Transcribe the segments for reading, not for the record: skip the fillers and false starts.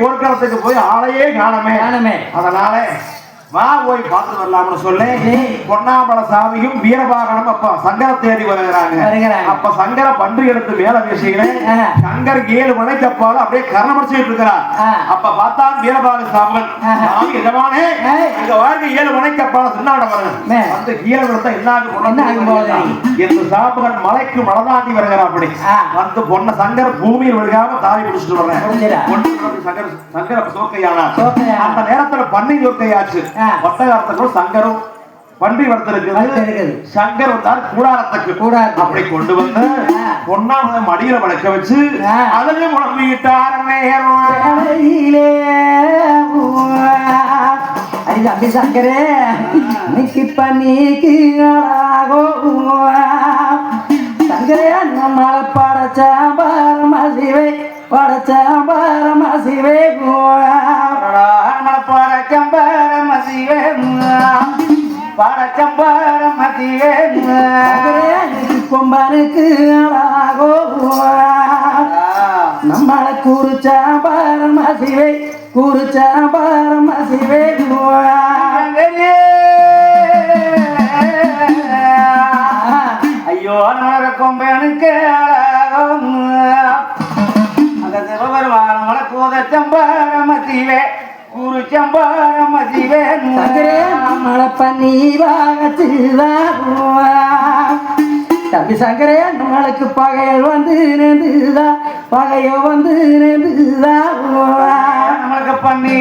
போர்க்களத்துக்கு போய் ஆளையே காணமே. அதனால வா போய் பார்த்து வரலாம்னு சொல்லி பொன்னாமல சாமியும் வீரபாகனும் அப்ப சங்கர தேடி வருகிறாங்க. அப்ப சங்கர பன்றி எடுத்து மேல வீசுகிறேன். சங்கர் 7 மணிக்கு அப்பால அப்படியே கரணமடிச்சுட்டு இருக்கிறார். அப்ப பார்த்தா வீரபாக சாமன் சாமி எஜமானே இங்க வாழ்க்கை 7 மணிக்கு அப்பால சின்னாட வருங்க வந்து கீழே விழுத்தா என்ன சாப்புகள் மலைக்கு மலதாண்டி வருகிறார். அப்படி வந்து பொண்ண சங்கர் பூமியில் விழுகாம தாவி பிடிச்சிட்டு வர்றேன். சங்கர சோக்கையானா அந்த நேரத்துல பண்ணி சோக்கையாச்சு. ஒட்டகாரத்துக்கும் சங்கரும் பன்றி வளர்த்திருக்கு. சங்கர் வந்தார் கூடாரத்துக்கு. அப்படி கொண்டு வந்து பொன்னாம மடியில வளர்க்க வச்சு அதிலே முழம்பிட்டார். அப்படி சங்கரே இன்னைக்கு பண்ணிக்கு சங்கரே நம்மள படைச்சாம்பாரமா சிவை படைச்சாம்பாரமா சிவை படச்சம்பாரமசிவே படச்சம்பாரமசிவே கொம்பனுக்கு அழகோ நம்மள குறிச்சாம்பாரமசிவை குறிச்சாம்பாரமசிவை ஐயோ நம்மள கொம்பனுக்கு அழகோ அந்த சிவபெருமான் மலை கூதச்சம்பாரமசிவே குருச்சம்பாரமசிவே மழை பண்ணி தம்பி சங்கரே நம்மளுக்கு பகையல் வந்து நேர்ந்துதா பகையோ வந்து நேர்ந்துதா நம்மளுக்கு பண்ணி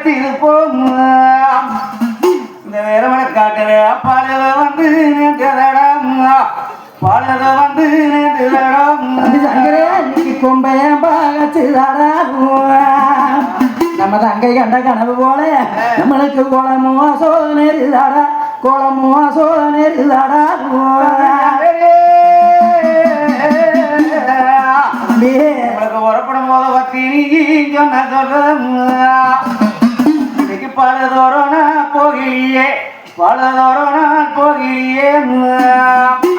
திருப்போம் இந்த வேறமனை காட்டுற பாலத வந்து நேர்ந்ததடம் பாலத வந்து நேர்ந்ததடம் தம்பி சங்கரே இன்னைக்கு கொம்பையன் பாகச்சுதாடா நம்ம தங்கை கண்ட கனவு போல நம்மளுக்கு கோலமோ சோதனேருதாடா கோலமோ சோதனேருதாடா நம்மளுக்கு உரப்படும் போத பத்தி சொன்ன இன்னைக்கு பலதோரோனா போகியே பலதோரோனா போகியே.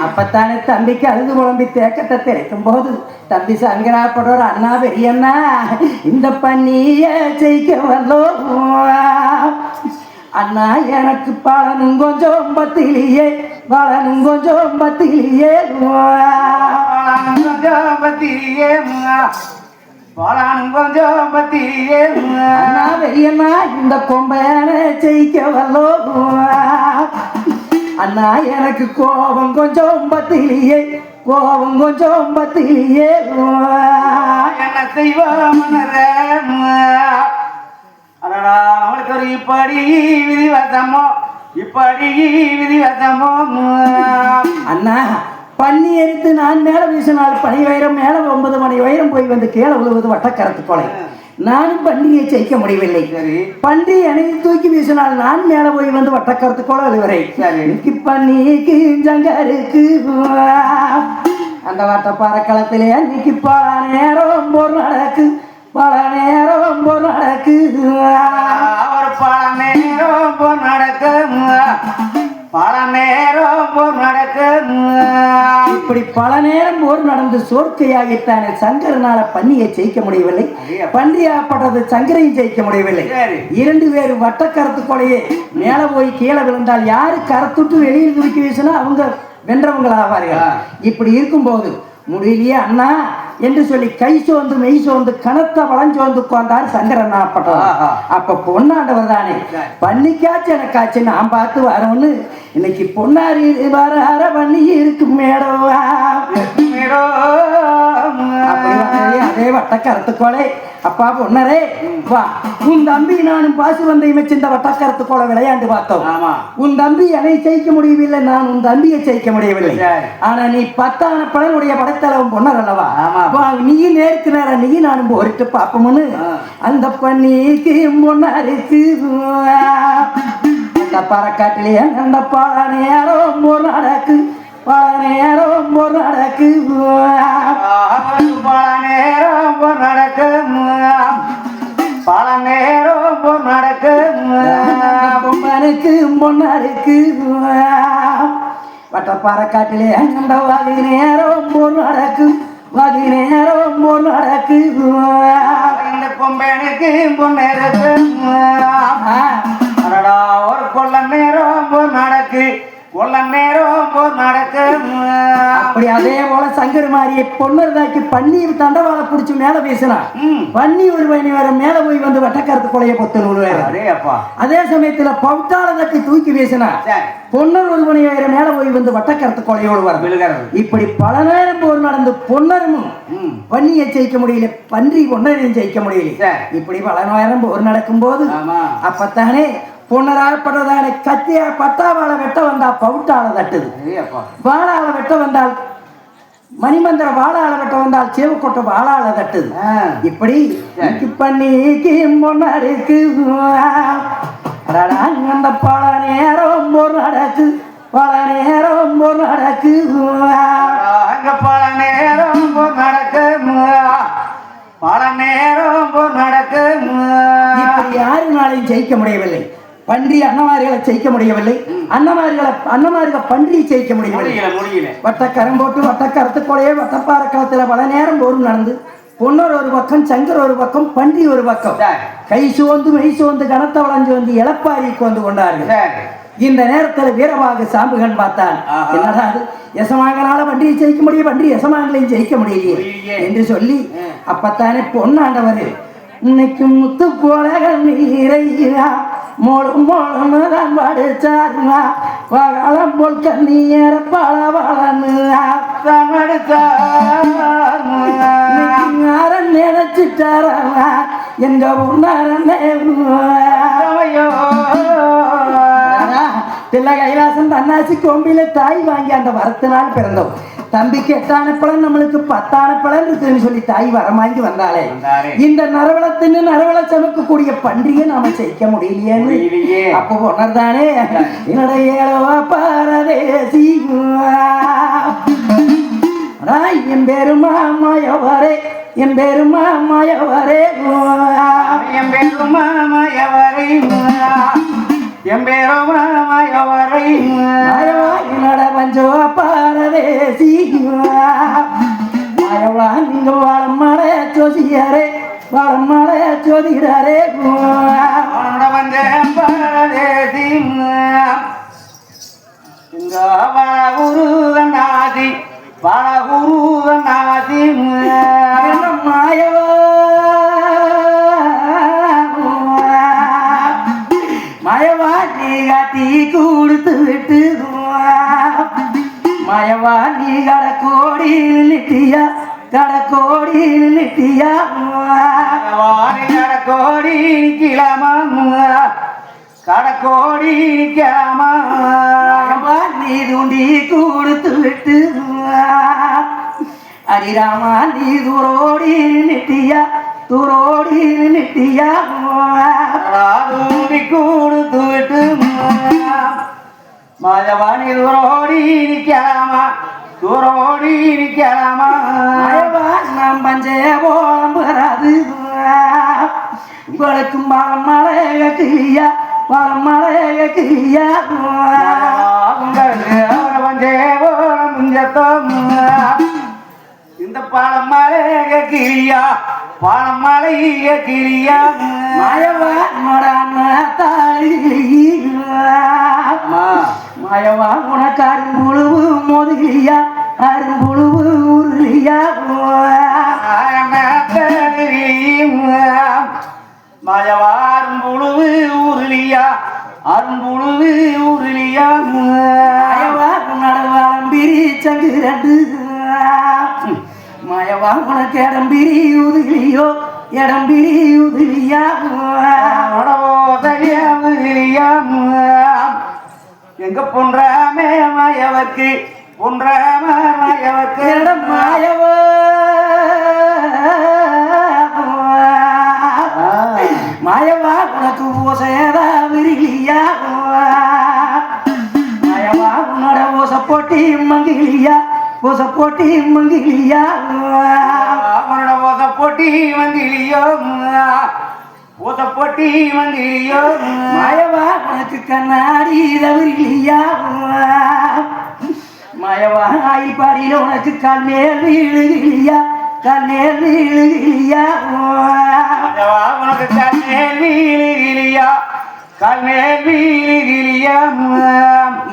அப்பத்தானே தம்பிக்கு அழுது குழம்பி தேக்கத்தை திரைக்கும் போது தம்பி சங்கராப்படுற அண்ணா பெரியண்ணா இந்த பண்ணிய ஜெயிக்க வல்லோ அண்ணா எனக்கு பலனும் கொஞ்சம் பத்திலேயே பலனும் கொஞ்சம் பத்திலேயே கொஞ்சம் பத்தியே பலனும் கொஞ்சம் பத்தியே அண்ணா பெரியண்ணா இந்த கொம்பையான ஜெயிக்க வல்லோ அண்ணா எனக்கு கோபம் கொஞ்சம் பத்திலேயே கோபம் கொஞ்சம் பத்திலேயே என்ன செய்வோம் அவளுக்கு ஒரு இப்படி விதிவசமோ இப்படி விதிவசமோ அண்ணா பண்ணி எடுத்து நான் மேல வீசினால் 10 வைரம் மேல 9 மணி வைரம் போய் வந்து கீழே விழுவது வட்டக்கரத்து கொலை. நானும் பன்றியை ஜெயிக்க முடியவில்லை. பன்றி அணையை தூக்கி வீசினால் நான் மேல போய் வந்து வட்டக்கரத்து கொலை விழுவரை பண்ணிக்கு ஜங்கருக்கு அந்த வட்ட பறக்களத்திலே அன்னைக்கு பல நேரம் போர் நடக்கு பல நேரம் போர் நடக்கு ஒரு பல நேரம் போர் நடக்கு பல நேரம் போர் நடக்கு. இப்படி பல நேரம் போர் நடந்து சோர்க்கையாகித்தானே சங்கரனால பன்னியை ஜெயிக்க முடியவில்லை. பன்றியாப்பட்டது சங்கரையும் ஜெயிக்க முடியவில்லை. 2 பேரும் வட்டக்கரத்து கொலையே மேல போய் கீழே விழுந்தால் யாரு கரத்துட்டு வெளியில் தூக்கி வீசினா அவங்க வென்றவங்களாவார்கள். இப்படி இருக்கும்போது முடியலையே அண்ணா என்று சொல்லி கை சோர்ந்து மெய் சோர்ந்து கனத்த வளஞ்சோர்ந்து கொண்டார் சங்கரன் ஆப்பட்டவர். அப்ப பொன்னாண்டவர் தானே பண்ணிக்காச்சு எனக்காச்சு நான் பார்த்து வரோன்னு இன்னைக்கு பொன்னாரி வர அற பண்ணி இருக்கு மேடம் அதே வட்டக்கரத்து கொலை. அப்பா பொன்னரே வா உன் தம்பி நானும் பாசு வந்தை வச்சு இந்த வட்டக்கரத்து கொலை விளையாண்டு பார்த்தோம். உன் தம்பி என்னை ஜெயிக்க முடியவில்லை நான் உன் தம்பியை ஜெயிக்க முடியவில்லை. ஆனா நீ 10 பலனுடைய படைத்தளவும் பொன்னர் அல்லவா நீ நேருக்கு நேரம் நீ நானும் போரிட்டு பாப்போம்னு அந்த பண்ணிக்கு பொன்னருக்கு அந்த பறக்காட்டிலே அந்த பல நேரம் போர் நடக்கு பல நேரம் போர் நடக்கு பல நேரம் போர் நடக்கு பல நேரம் போர் நடக்கு பொம்மனுக்கு பொன்னருக்கு வட்ட பறக்காட்டிலே அந்த வகை நேரம் போர் நடக்கு வகை நேரம் போர் நடக்கு இந்த கொம்பனுக்கு எனக்கு பொன்னேருக்கு அடடா ஒரு கொள்ள நேரம் போர் நடக்கு கொள்ள நேரம் போர் நடக்கு அப்படி அதே போல சங்கர் மாரியை பொன்னர்தாக்கி பண்ணி தண்டவாளை புடிச்சு மேல வீசினான். பண்ணி ஒரு மணி வேற மேல போய் வந்து வட்டக்கரத்து கொலைய பொத்தல் விடுவாரு. அதே சமயத்துல பவுட்டால தட்டி தூக்கி வீசினா பொன்னர் ஒரு மணி வேற மேல போய் வந்து வட்டக்கரத்து கொலையோடு வர. இப்படி பல நேரம் போர் நடந்து பொன்னரும் பண்ணியை ஜெயிக்க முடியல, பன்றி பொன்னரையும் ஜெயிக்க முடியல. இப்படி பல நேரம் போர் நடக்கும் போது அப்பத்தானே பொன்னராப்பட்டதானே கத்தியா பட்டாவாள வெட்ட வந்தா பவுட்டால தட்டுது, வாழால வெட்ட வந்தால் மணிமந்திர வாழால வெட்ட வந்தால் சேவக்கொட்டை வாழால தட்டுது. இப்படி பண்ணிக்கு பொன்னருக்கு அந்த பல நேரம் போர் நடக்கு பல நேரம் போர் நடக்கு பல நேரம் போர் நடக்கு பல நேரம் போர் நடக்கு. இப்படி யாருனாலையும் ஜெயிக்க முடியவில்லை. பன்றி அண்ணமார்களை ஜெயிக்க முடியவில்லை, அண்ணமார்கள் பன்றியை ஜெயிக்க முடியவில்லை. வட்டக்கரம் போட்டு வட்டக்கரத்து கொலையே வட்டப்பாறை களத்துல பல நேரம் போரும் நடந்து பொன்னர் ஒரு பக்கம் சங்கர் ஒரு பக்கம் பன்றி ஒரு பக்கம் கை சோர்ந்து மெய் சோர்ந்து கனத்த வளைஞ்சு வந்து இளப்பாரிக்கு வந்து கொண்டார்கள். இந்த நேரத்துல வீரபாகு சாம்புகன் பார்த்தான், என்னடா எசமாங்கனால பன்றியை ஜெயிக்க முடியும், பன்றி எசமாங்களையும் ஜெயிக்க முடியலையே என்று சொல்லி அப்பத்தானே பொன்னாண்டவர் இன்னைக்கு முத்து போல நீரையா மோளும் மோளம் படிச்சாருமா பகலம் போல் கண்ணீர பழவளன்னு நினைச்சிட்டாரா எங்க உன்னாரே தில்லை கைலாசம் தன்னாசி கோம்பில தாய் வாங்கி அந்த வரத்தினால் பிறந்தோம். தம்பிக்கு 8 பலன் நம்மளுக்கு 10 பலன் இருக்குன்னு சொல்லி தாய் வரம் வாங்கி வந்தாலே இந்த நரவளத்தின்னு நரவள சமைக்கக்கூடிய பன்றியை நாம ஜெயிக்க முடியலையே. அப்போ உணர்ந்தானே என்னுடைய பாரதேசி என் பேருமா மாயவரே என் பேருமா மாயவரே என் பேருமா மாயவரே என் பேருமா மாயவரே நட பஞ்சோ பாரதேசி மாயவா நீங்க வாழமலை ஜோதியாரே வாழமலை ஜோதிடாரே வந்த பாரதேசி இங்க வளகுருவநாதி வளகுருவநாதி மாயவா மாயவா நீ காட்டி கொடுத்து விட்டு மாயவா நீ கடக்கோடி நிட்டியா கடக்கோடி நிட்டியா கடக்கோடி நிக்கலாமா கடக்கோடி நிக்கலாமா நீ தூண்டி கொடுத்து விட்டு அடிராமா நீ தூரோடி நிட்டியா தூரோடி நிட்டியா தூண்டி கொடுத்து விட்டு மாயவாணி தூரோடி நிக்கலாமா தூரோடி நிக்கலாமா நாம் பஞ்சே போலம் பெறாது உங்களுக்கும் பாலம் மழைய கிளியா பாலம் மழைய கிளியா பஞ்சே போலம் முஞ்சத்தோம் இந்த பாலம் மலைய கிளியா பாலம் மலைய கிளியா மாயவா மாயவா உனக்கு அரும்புழுவு மோதுகிலியா அரும்புழுவு உருளியா மாயவா அரும்புழுவு உருளியா அரும்புழுவு உருளியா மாயவா நடவாளம் பிரி சங்கு 2 மாயவா உனக்கு இடம்பிரி உதுகிலியோ இடம்பிரி உதுகிலியா உதவியா எங்க பொன்றாமே மாயவர்க்கு பொன்றாம மாயவர்க்கு மாயவா மாயவா உனக்கு ஓசையதா விரிலியா மாயவா உன்னோட ஓசை போட்டி மங்கிலியா ஓசை போட்டி மங்கிலியா உன்னோட ஓசை போட்டி மங்கிலியோ ஓசை போட்டி மங்கிலியோ மாயவா உனக்கு கண்ணாடி தவிரிலியா மாயவா ஆயிப்பாடியில உனக்கு கால் மேல் வீழுகிலியா கண்ணேர் வீழுகிலியா உனக்கு கண்ணேர் வீழுகிலியா கண்ணேர் வீழுகிலியா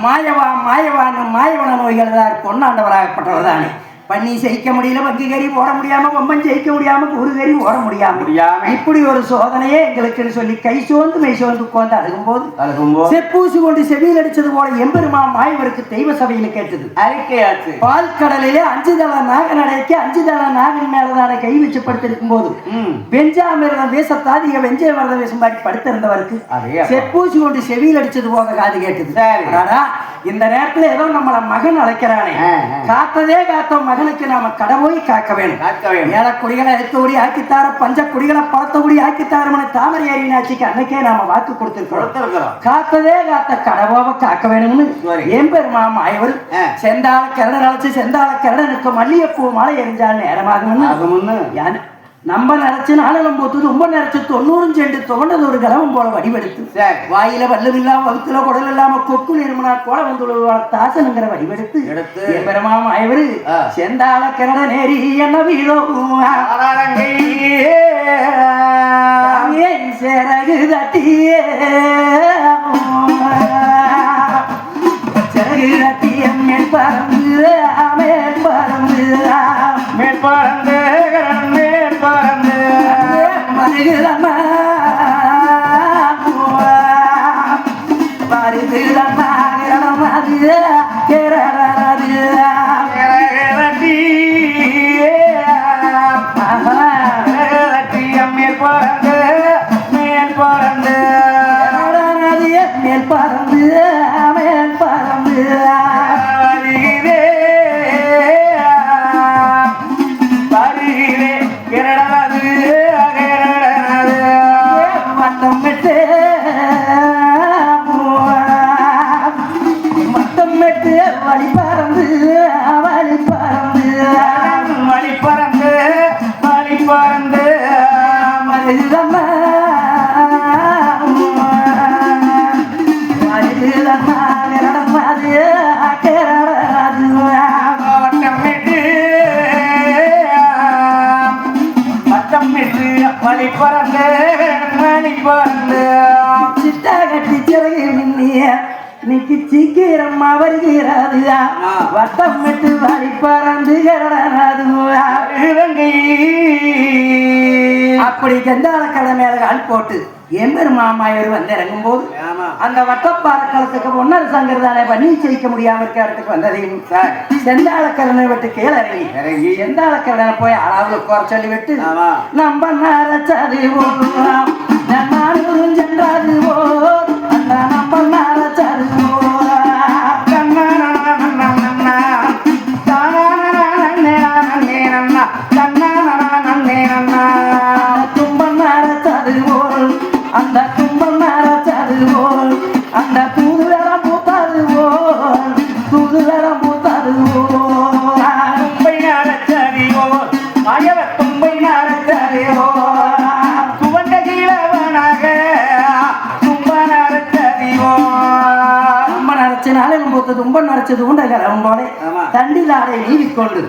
மாயவான்னு மாயவன நோய்கள் தான் பொன்னாண்டவராகப்பட்டவர் தானே பண்ணி ஜெயிக்க முடியல வங்கி கறி போட முடியாம பொம்மன் ஜெயிக்க முடியாம ஒரு கறி ஓட முடியாம இப்படி ஒரு சோதனையே எங்களுக்குன்னு சொல்லி கை சோர்ந்து மெய் சோர்ந்து உட்கார்ந்து அழுகும்போது செப்பூசி கொண்டு செவியில் அடிச்சது போல எம்பெருமா மாயவருக்கு தெய்வ சபையில கேட்டது அறிக்கையாச்சு பால் கடலிலே 5 தள நாகன் அடைக்க 5 தள நாகன் மேலதான கை வச்சு படுத்திருக்கும் போது வெஞ்சாமிரதம் வேசத்தாதிக வெஞ்சமரத வேஷம் பாடி படுத்திருந்தவருக்கு செப்பூசி கொண்டு செவியில் அடிச்சது போக காது கேட்டது. இந்த நேரத்துல ஏதோ நம்மள மகன் அழைக்கிறானே காத்ததே காத்தோம் மகனுக்கு நாம கடவுளை காக்க வேணும் ஏழை குடிகளை எடுத்தபடி ஆக்கித்தார பஞ்ச குடிகளை பழத்தபடி ஆக்கித்தாரமான தாமரை அறிவினாட்சிக்கு அன்னைக்கே நாம வாக்கு கொடுத்திருக்கிறோம் காத்ததே காத்த கடவோவை காக்க வேணும்னு எம்பெருமா மாயவர் செந்தாள கரடன் அழைச்சு செந்தாள கரடனுக்கு மல்லிகைப்பூ மாலை எரிஞ்சால் நேரமாகும்னு நம்ம நினைச்சு நாளெல்லாம் போத்து ரொம்ப நினைச்சு 90 செண்டு துவண்டது ஒரு கிழவன் போல வடிவெடுத்து வாயில வல்லம் இல்லாம வகுத்துல குடல் இல்லாம கொக்கு நிறுவனா கோல வந்து தாசனுங்கிற வடிவெடுத்து எம்பெருமா மாயவரு செந்தாள கரட நேரி என்ன வீரோ சிறகு தட்டியே சிறகு தட்டிய மேல் பறந்து மேற்பறந்து மேற்பறந்து மருகிலம்மா மருகிலம்மா கிரணமது கிரணது மேற்பறந்து மேற்பறந்து மேல் பறந்து மேல் பறந்து இன்னைக்கு சீக்கிரமா வருகிறது வட்டம் விட்டு வழி பறந்து அப்படி செந்தாள கடை மேல கால் போட்டு எம்பெருமா மாயவர் வந்து இறங்கும் போது அந்த வட்டப்பாறக்களத்துக்கு முன்னர் சங்கர்தானே பண்ணி ஜெயிக்க முடியாம இருக்க இடத்துக்கு வந்ததையும் செந்தாளக்கரனை விட்டு கீழே இறங்கி செந்தாளக்கரனை போய் அளவுல குறை சொல்லி விட்டு நம்ம நரச்சது நானும் சென்றாது அந்த நம்ம நரச்சது தும்பம் நரச்சது அந்த தும்பம் நரச்சது அந்த தூதுவரம் பூத்தாது தூதுவரம் பூத்தாது தும்பை நரச்சதி மாயவர் தும்பை நரச்சதி துவண்ட கீழவனாக தும்ப நரச்சதி தும்ப நரச்சினாலும் போத்து தும்ப நரச்சது உண்டகரம் போல தண்டிலாடை நீவிக்கொண்டு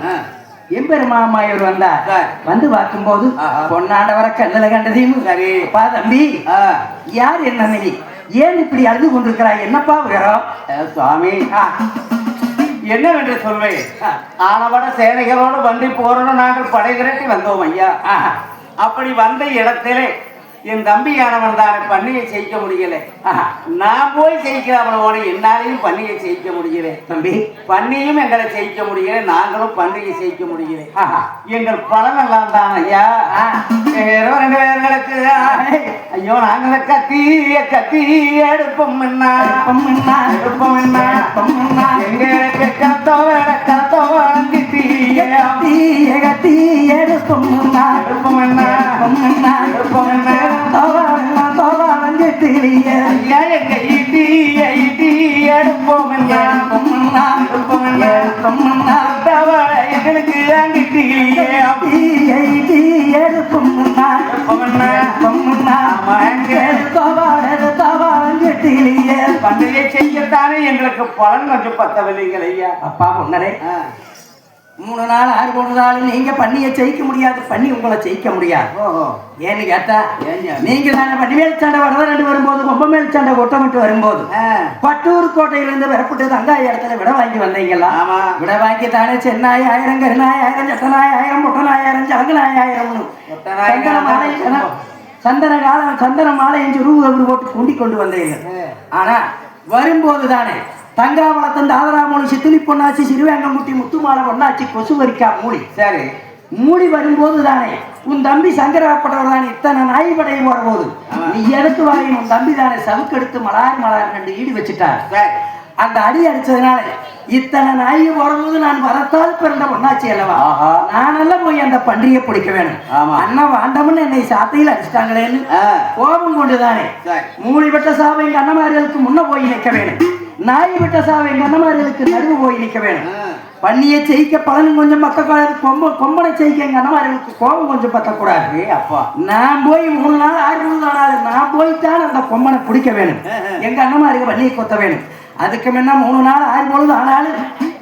எம்பெருமாமாயூர் வந்தார் வந்து பார்க்கும்போது பொன்னாண்டவர கண்ணில கண்டதையும் பா தம்பி யார் என்ன நீ ஏன் இப்படி அழுது கொண்டிருக்கிறாய் என்னப்பா விவரம் சுவாமி என்னவென்று சொல்வேன் ஆனவட சேனைகளோடு வண்டி போறோம் நாங்கள் படை திரட்டி வந்தோம் ஐயா அப்படி வந்த இடத்திலே என் தம்பியானவன் தானே பண்ணியை ஜெயிக்க முடியல நான் போய் ஜெயிக்கிறவனோட என்னாலையும் பண்ணியை ஜெயிக்க முடியல தம்பி பண்ணியும் எங்களை ஜெயிக்க முடியல நாங்களும் பண்டிகை ஜெயிக்க முடியல எங்கள் பலன் எல்லாம் தான் ஐயா வேற 2 பேர்களுக்கு ஐயோ நாங்கள கத்தி கத்தி எடுப்போம் என்ன எடுப்போம் என்ன எங்களுக்கு கத்தோம் கிட்டி கத்தி எடுப்போம் எடுப்போம் என்ன எடுப்போம் என்ன எங்களுக்கு பண்டிகை செய்யத்தானே எங்களுக்கு பலன் கொஞ்சம் பத்தவில்லைங்கள் ஐயா அப்பா முன்னரே 3 நாள் 6 நாள் நீங்க பண்ணிய ஜெயிக்க முடியாது, பண்ணி உங்களை ஜெயிக்க முடியாது. ஏன்னு கேட்டா நீங்க தானே பன்னிமேல் சண்டை வரத 2 வரும்போது கொம்பமேல் சண்டை ஒட்டமிட்டு வரும்போது பட்டூர் கோட்டையிலிருந்து வரப்பட்டு தங்காய் இடத்துல விட வாங்கி வந்தீங்களா? விட வாங்கி தானே சென்னாய் 1000, கருநாய் 1000, ஜட்டநாய் 1000, பொட்டநாய் 1000, ஜலங்கநாய் 1000 சந்தன மாலை என்று ரூபு போட்டு கூண்டி கொண்டு வந்தீங்க. ஆனா வரும்போது தானே தங்காவளத்தன் தாதராமூலி சித்திலி பொன்னாச்சி சிறுவேங்கமுட்டி முத்துமாலை பொன்னாச்சி கொசுவரிக்கா மூடி சரி மூடி வரும்போது தானே உன் தம்பி சங்கராப்பட்டவர் தான் இத்தனை நாய் படையும் வரும்போது நீ எதுக்கு வாரியும் உன் தம்பி தானே சவுக்கெடுத்து மலார் 2 ஈடு வச்சுட்டார். அந்த அடி அடிச்சதுனால இத்தனை நாய் வரும்போது நான் வரத்தால் பிறந்த பொன்னாச்சி அல்லவா, நானெல்லாம் போய் அந்த பன்றியை பிடிக்க வேணும். அண்ணா வாண்டம்னு என்னை சாத்தையில் அடிச்சிட்டாங்களேன்னு கோபம் கொண்டுதானே மூடி விட்ட சாவை எங்க அண்ணமார்களுக்கு முன்ன போய் நிற்க வேணும், நாய் விட்ட சாவை எங்க அண்ணமார்களுக்கு நடுவு போய் நிற்க வேணும். பண்ணியை ஜெயிக்க பலனும் கொஞ்சம் பத்தக்கூடாது, கொம்பனை ஜெயிக்க எங்க அண்ணமார்களுக்கு கோபம் கொஞ்சம் பத்தக்கூடாது. அப்பா நான் போய் 3 நாள் 6 நாள் நான் போய்த்தான் அந்த கொம்பனை பிடிக்க வேணும், எங்க அண்ணமாருக்கு பண்ணியை கொத்த வேணும். அதுக்கு முன்ன 3 நாள் 6 ஆனாலும்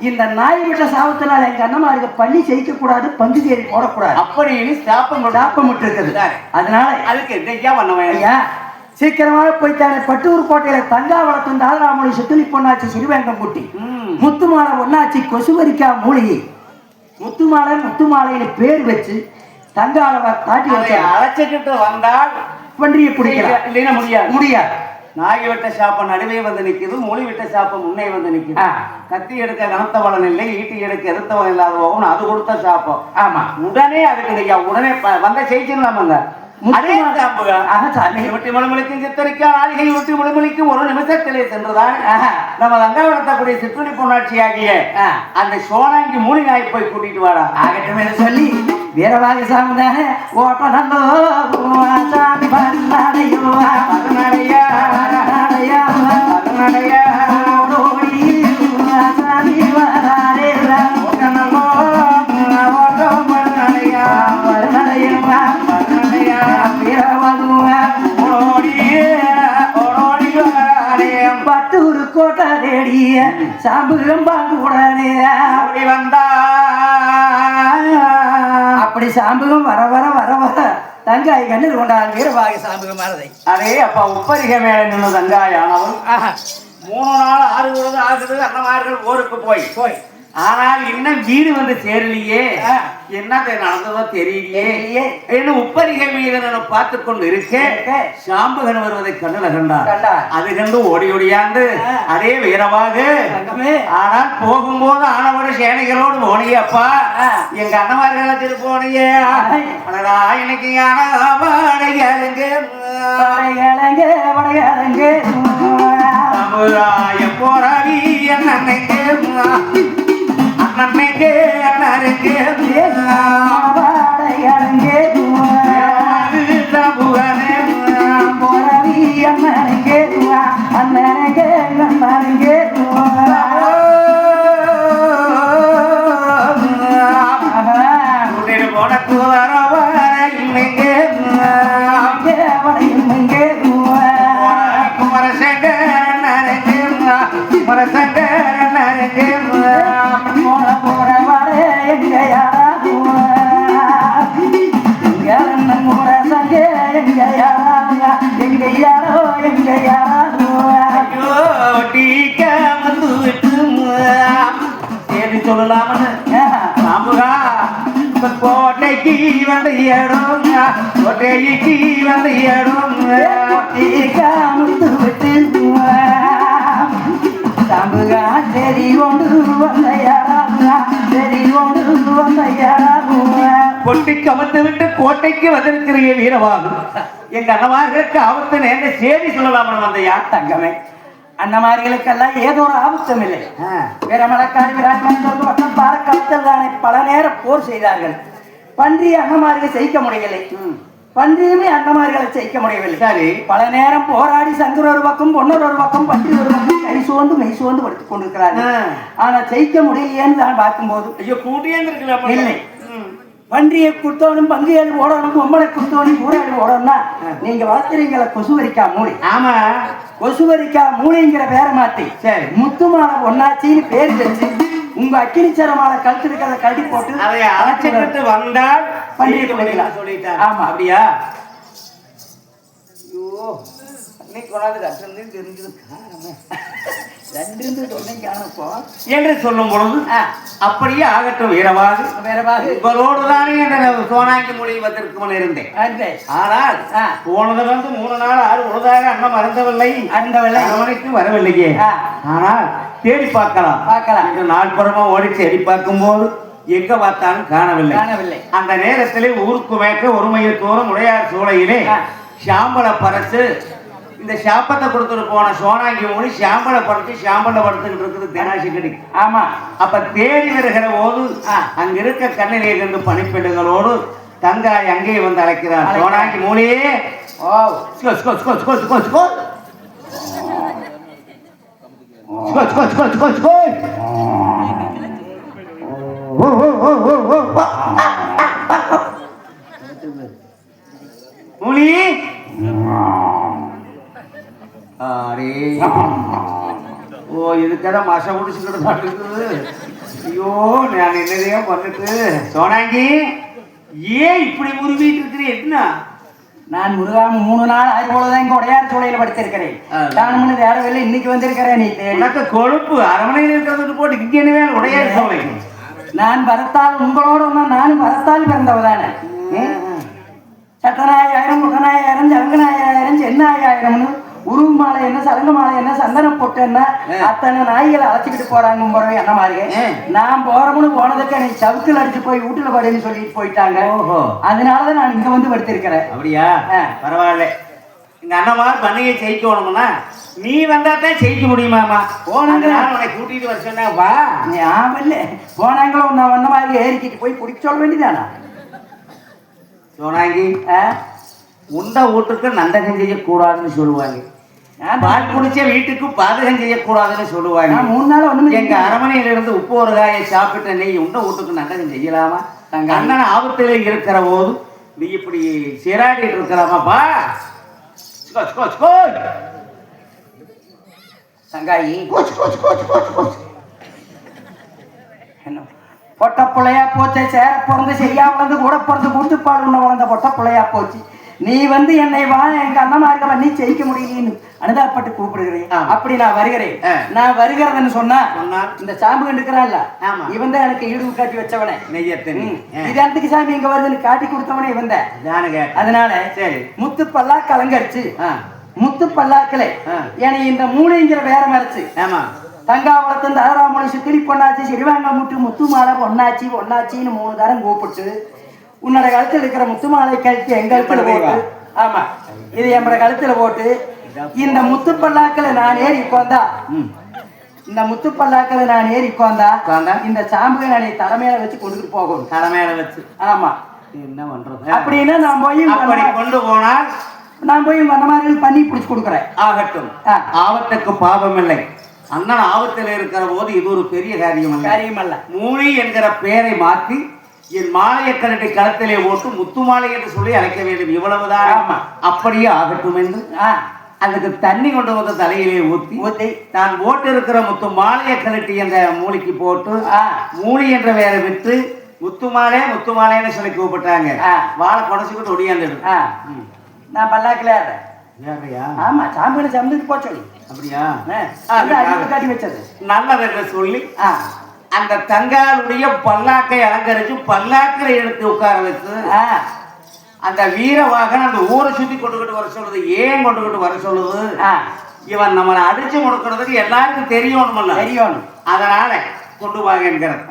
இந்த நாய் விட்ட சாபத்தினால எங்க அண்ணமாருக்கு பண்ணி ஜெயிக்க கூடாது, பங்கு தேடி போடக்கூடாது அப்படின்னு சாப்பம் இருக்குது. அதனால அதுக்கு என்னையா பண்ணுவேன் ஐயா, சீக்கிரமாக போய்த்தானே பட்டூர் கோட்டையில தங்காவளத்தன் தாதராமொழி சித்திலி பொன்னாச்சி சிறுவேங்கம்புட்டி முத்துமாலை பொன்னாச்சி கொசுவரிக்கா மூலிகை முத்துமாலைன்னு பேர் வச்சு தங்காளவ காட்டி வச்சு அழைச்சிக்கிட்டு வந்தால் பன்றியை பிடிக்கலாம், இல்லைன்னா முடியாது. நாய் விட்ட சாப்பம் நடுவே வந்து நிற்குது, மொழி விட்ட சாப்பம் முன்னே வந்து நிற்குது. கத்தி எடுக்க கனத்த பலன் இல்லை, ஈட்டி எடுக்க எதிர்த்தவன் இல்லாத போகும், அது கொடுத்த சாப்பம். ஆமா உடனே அதுக்கு உடனே வந்த செய்திடலாமாங்க. அதே ஒட்டி மொழிமொழிக்கும் சித்தரிக்கா நாளிகை ஒட்டி மொழிமொழிக்கும் 1 நிமிஷத்திலே சென்றுதான் நம்ம தங்காவளத்தக்கூடிய சிற்றுணி பொன்னாட்சி ஆகிய அந்த சோனாங்கி மூலி நாய் போய் கூட்டிட்டு வாடா ஆகட்டும் சொல்லி வீரவாக சாமி தானே ஓட்ட நல்லோ சாமி பரநடையா சாமி வராரே ஓட்ட நல்லோ ஓட்டம் பரநடையா பட்டூர் கோட்டை தேடிய சாம்புகம் பாங்கு உடனே வந்தா அப்படி சாம்புகம் வர வர வர வர தங்காய் கண்ணில் கொண்டான் வீரபாக சாம்புகம் மரதை. அதே அப்ப உப்பரிக மேல நின்று தங்காயானவன் 3 நாள் 6 பொழுது ஆகுது அண்ணமார்கள் ஊருக்கு போய் ஆனால் இன்னும் வீடு வந்து சேரலையே, என்னது நடந்ததோ தெரியலையே என்று உப்பரிகை மீது நான் பார்த்து கொண்டு இருக்கேன். சாம்புகன் வருவதை கண்ணுல கண்டார். அது கண்டு ஓடி ஓடியாந்து அதே வீரமாக ஆனால் போகும்போது ஆனவோட சேனைகளோடு போனியே அப்பா எங்க அண்ணமார்களுக்கு போனியே அனடா இன்னைக்கு போராடி என்னைக்கு அண்ணனுக்கு அண்ணனுக்கு போராடி அண்ணனுக்கு அண்ணனுக்கு அண்ணனுக்கு உனக்கு வரவர இங்கே கோட்டைக்கு வந்து ஏடும் கோட்டைக்கு வந்து ஏடும் விட்டு சாம்புகா சரி கொண்டு கொட்டி கமத்து விட்டு கோட்டைக்கு வந்திருக்கிற வீரவாகும் எங்க அண்ணமார்களுக்கு ஆபத்து நேர்ந்த சேதி சொல்லலாம்னு வந்தையா தங்கமே. அண்ணமார்களுக்கெல்லாம் ஏதோ ஒரு ஆபத்தும் இல்லை. வீரமலக்காரி விராட்மன் பக்கம் பாரக்காலத்தில் தானே பல நேரம் போர் செய்தார்கள். பன்றிய அண்ணமார்கள் ஜெயிக்க முடியவில்லை, பன்றியுமே அண்ணமார்களை ஜெயிக்க முடியவில்லை. சரி பல நேரம் போராடி சங்கர் ஒரு பக்கம் பொன்னர் ஒரு பக்கம் பன்றி ஒரு பக்கம் கை சோர்ந்து மெய் சோர்ந்து படுத்துக் கொண்டிருக்கிறார்கள். ஆனா ஜெயிக்க முடியலையேன்னு நான் பார்க்கும்போது ஐயோ கூட்டியே இல்லை. பன்றியை குத்தவனும் பங்கு ஏழு ஓடணும், பொம்பளை குத்தவனும் ஊராடி ஓடணும்னா நீங்க வளர்த்துறீங்கள கொசுவரிக்கா மூளை. ஆமா கொசுவரிக்கா மூளைங்கிற பேரை மாத்தி சரி முத்துமாலை பொன்னாச்சின்னு பேர் வச்சு உங்க அக்கினிச்சர மாலை கழுத்து இருக்கிறத கழட்டி போட்டு அதை அழைச்சிட்டு வந்தால் பண்ணிட்டு போயிடலாம். சொல்லிட்டாங்க. ஆமா. அப்படியா? ஐயோ, அன்னைக்கு கொண்டாந்து கட்டுறது தெரிஞ்சது காரணமே ரெண்டு சொன்னீங்க என்று சொல்லும் பொழுது அப்படியே ஆகட்டும் வீரவாகு. உங்களோடு தானே இந்த சோனாங்கி மொழிவதற்கு முன் இருந்தேன். ஆனால் போனதுல இருந்து 3 நாள் 6 பொழுதாக அண்ணன் மறந்தவில்லை அரவணைக்கு வரவில்லையே. ஆனால் தேடி பார்க்கலாம் என்று நாள் புறமா ஓடி தேடி பார்க்கும் போது எங்க பார்த்தாலும் காணவில்லை. அந்த நேரத்திலே ஊருக்கு மேற்க ஒரு மையத்தோறும் உடையார் சோலையிலே சாம்பலை பறச்சு இந்த சாப்பத்தை கொடுத்துட்டு போன சோனாங்கி மொழி சாம்பலை படுத்து சாம்பலை படுத்துக்கிட்டு இருக்குது தெனாசி கடி. ஆமா. அப்ப தேடி வருகிற போது அங்க இருக்க கண்ணிலே இருந்து பணிப்பெண்களோடு தங்காய் அங்கே வந்து அழைக்கிறார். சோனாங்கி மொழியே மொழி ஓ இதுக்கதான் மசை முடிச்சுக்கிட்டு தான் இருக்குது. ஐயோ நான் என்னதையும் பண்ணிட்டு சோனாங்கி ஏன் இப்படி முருவிட்டு இருக்கிறேன்? என்ன நான் முருகாம 3 நாள் 6 பொழுதுதான் இங்க உடையார் சோலையில படிச்சிருக்கிறேன். நான் தேடவில்லை, இன்னைக்கு வந்திருக்கிறேன். நீ உனக்கு கொழுப்பு அரவணையில் இருக்கிறது போட்டு இங்க என்ன வேணும் உடையார் சோலை? நான் வரத்தால் உங்களோட நானும் வரத்தால் பிறந்தவதானே. சட்டநாயாயிரம் முகநாயாயிரம் ஜலங்கநாயாயிரம் சென்னாயாயிரம்னு உருவு மாலை என்ன சலங்க மாலை என்ன சந்தனம் போட்டு என்ன அத்தனை நாய்களை அழைச்சிக்கிட்டு போறாங்க போறோம். என்ன மாதிரி நான் போறோம்னு போனதுக்கு எனக்கு சவுக்கில் அடிச்சு போய் வீட்டுல படுன்னு சொல்லிட்டு போயிட்டாங்க. அதனாலதான் நான் இங்க வந்து படுத்திருக்கிறேன். அப்படியா? பரவாயில்ல. எங்க அண்ணமார் பண்டிகை ஜெயிக்கணும்னா நீ வந்தாதான் ஜெயிக்க முடியுமாமா? போனாங்க உன்னை கூட்டிட்டு வர சொன்னா வா. ஞாபகம் போனாங்களோ நான் வந்த மாதிரி ஏறிக்கிட்டு போய் பிடிக்க சொல்ல வேண்டியதானா? சோனாங்கி உண்ட வீட்டுக்கு நந்தகம் செய்யக்கூடாதுன்னு சொல்லுவாங்க. பால் குடிச்ச வீட்டுக்கு பாதகம் செய்யக்கூடாதுன்னு சொல்லுவாங்க. 3 நாள் ஒண்ணு எங்க அரமனையில இருந்து உப்பு ஒரு காயை சாப்பிட்ட நெய் உண்ட வீட்டுக்கு நந்தகம் செய்யலாமா? அண்ணன் ஆபத்துல இருக்கிற போது நீ இப்படி சிராடிட்டு இருக்கிறாமாப்பா? சங்காயி பொட்ட பிள்ளையா போச்சே. சேர பிறந்து சரியா வளர்ந்து கூட பிறந்து குடுத்து பால் உண்ண வளர்ந்த பொட்ட பிள்ளையா போச்சு. நீ வந்து என்னை வா எங்க அண்ணமார்க்க பண்ணி ஜெயிக்க முடியலன்னு அனுதாபப்பட்டு கூப்பிடுகிறேன். அப்படி நான் வருகிறேன். நான் வருகிறதுன்னு சொன்னா இந்த சாம்பு கண்டுக்கிறான்ல இவன் தான் எனக்கு ஈடு காட்டி வச்சவனே. இதற்கு சாமி இங்க வருதுன்னு காட்டி கொடுத்தவனே இவன் தான். அதனால முத்து பல்லாக்கு அலங்கரிச்சு முத்து பல்லாக்கல என்னை இந்த மூளைங்கிற வேற மறைச்சு தங்காவளத்து இந்த ஆறாமொழி சுத்திரி பொண்ணாச்சி சிறுவாங்க முட்டு முத்து மாலை பொண்ணாச்சி பொண்ணாச்சின்னு 3 தரம் கூப்பிட்டு உன்னோட கழுத்துல இருக்கிற முத்து மாலை கழித்து எங்க கழுத்துல போட்டு ஆமா இது என்னோட கழுத்துல போட்டு இந்த முத்து பல்லாக்களை நான் ஏறி உட்கார்ந்தா இந்த முத்து பல்லாக்களை நான் ஏறி உட்கார்ந்தா இந்த சாம்புகை நான் தலைமையில வச்சு கொண்டுட்டு போகணும். தலைமையில வச்சு ஆமா என்ன பண்றது? அப்படின்னா நான் போய் அப்படி கொண்டு போனால் நான் போய் அந்த மாதிரி பண்ணி பிடிச்சு கொடுக்குறேன். ஆகட்டும். ஆபத்துக்கு பாவம் இல்லை. அண்ணன் ஆபத்தில் இருக்கிற போது இது ஒரு பெரிய காரியம் அல்ல. மூலி என்கிற பெயரை மாற்றி என் மாலையை கரட்டை களத்திலே போட்டு முத்து மாலை என்று சொல்லி அழைக்க வேண்டும். இவ்வளவுதான். அப்படியே ஆகட்டும் என்று அதுக்கு தண்ணி கொண்டு வந்து தலையிலே ஊத்தி நான் போட்டு இருக்கிற முத்து மாலையை கரட்டி அந்த மூலிக்கு போட்டு மூலி என்ற பெயரை விட்டு முத்து மாலைன்னு சொல்லி கூப்பிட்டாங்க. வாழை குடைச்சுக்கிட்டு ஒடியாந்து நான் பல்லாக்கில ஆமா சாம்பியன் சம்பளத்துக்கு போக சொல்லி அப்படியா காட்டி வச்சது நல்லது சொல்லி அந்த தங்காளுடைய பல்லாக்கை அலங்கரிச்சு பல்லாக்கில் எடுத்து உட்கார வச்சு அந்த வீரவாகன் அந்த ஊரை சுத்தி கொண்டுகிட்டு வர சொல்லுது. ஏன் கொண்டுகிட்டு வர சொல்லுது? இவன் நம்மளை அடிச்சு முடுக்கிறதுக்கு எல்லாருக்கும் தெரியணும். அதனால கொண்டு வாங்க என்கிறார்.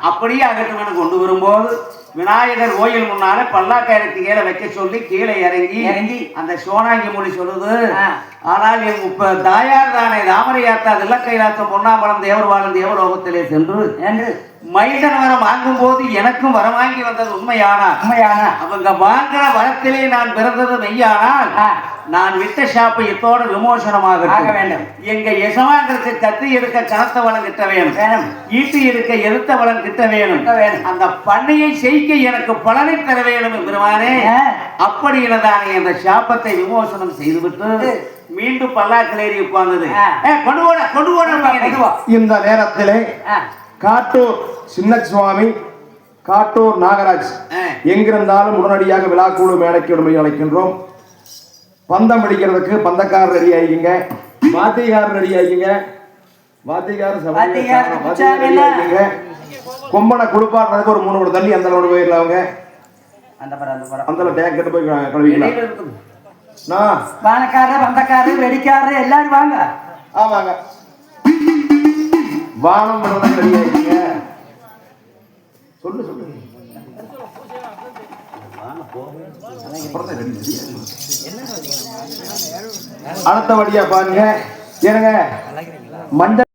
அப்படியே அகட்டுமனு கொண்டு வரும்போது விநாயகர் கோயில் முன்னால பல்லாக்காயிரத்து கீழே வைக்க சொல்லி கீழே இறங்கி அந்த சோனாங்கி மொழி சொல்லுது. ஆனால் என் தாயார் தானே தாமரையாத்தா தில்ல கைலாசம் பொன்னாம்பலம் தேவர் வாழும் தேவலோகத்திலே சென்று மைதன் வரம் வாங்கும் போது எனக்கும் வரம் வாங்கி வந்தது உண்மையானா அவங்க வாங்கின வரத்திலே நான் பிறந்தது மெய்யானால் நான் விட்ட ஷாப்பை இத்தோடு விமோசனமாக வேண்டும். எங்க எசமாங்கிறதுக்கு கத்தி எடுக்க கனத்த வளம் கிட்ட வேணும். ஈட்டு எடுக்க எதிர்த்த வளம் கிட்ட வேணும். அந்த பண்ணையை செய்க எனக்கு பலனை தர வேணும் பெருமானே. அப்படி தானே அந்த சாப்பத்தை விமோசனம் செய்துவிட்டு மீண்டும் பல்லாக்கில் ஏறி உட்கார்ந்தது. கொண்டு போட இந்த நேரத்திலே காட்டூர் சின்ன சுவாமி, காட்டூர் நாகராஜ் எங்கிருந்தாலும் உடனடியாக விழா குழு மேடைக்கு விடுமுறை அழைக்கின்றோம். பந்தம் பிடிக்கிறதுக்கு பந்தக்காரர் ரெடி ஆகிங்க, வாத்தியக்காரர் ரெடி ஆகிங்க, வாத்தியக்காரர் கொம்பனை குளிப்பாடுறதுக்கு ஒரு 3 மணி தள்ளி அந்த அளவு போயிடலாம். அவங்க அந்த டேங்க் கட்டு போய் கழுவிக்கலாம். வானக்காரர் பந்தக்காரர் வெடிக்காரர் எல்லாரும் வாங்க. ஆமாங்க, வானம் ரெடி ஆகிங்க. சொல்லு சொல்லு அடுத்தபடியா பாருங்க, ஏனுங்க மஞ்சள்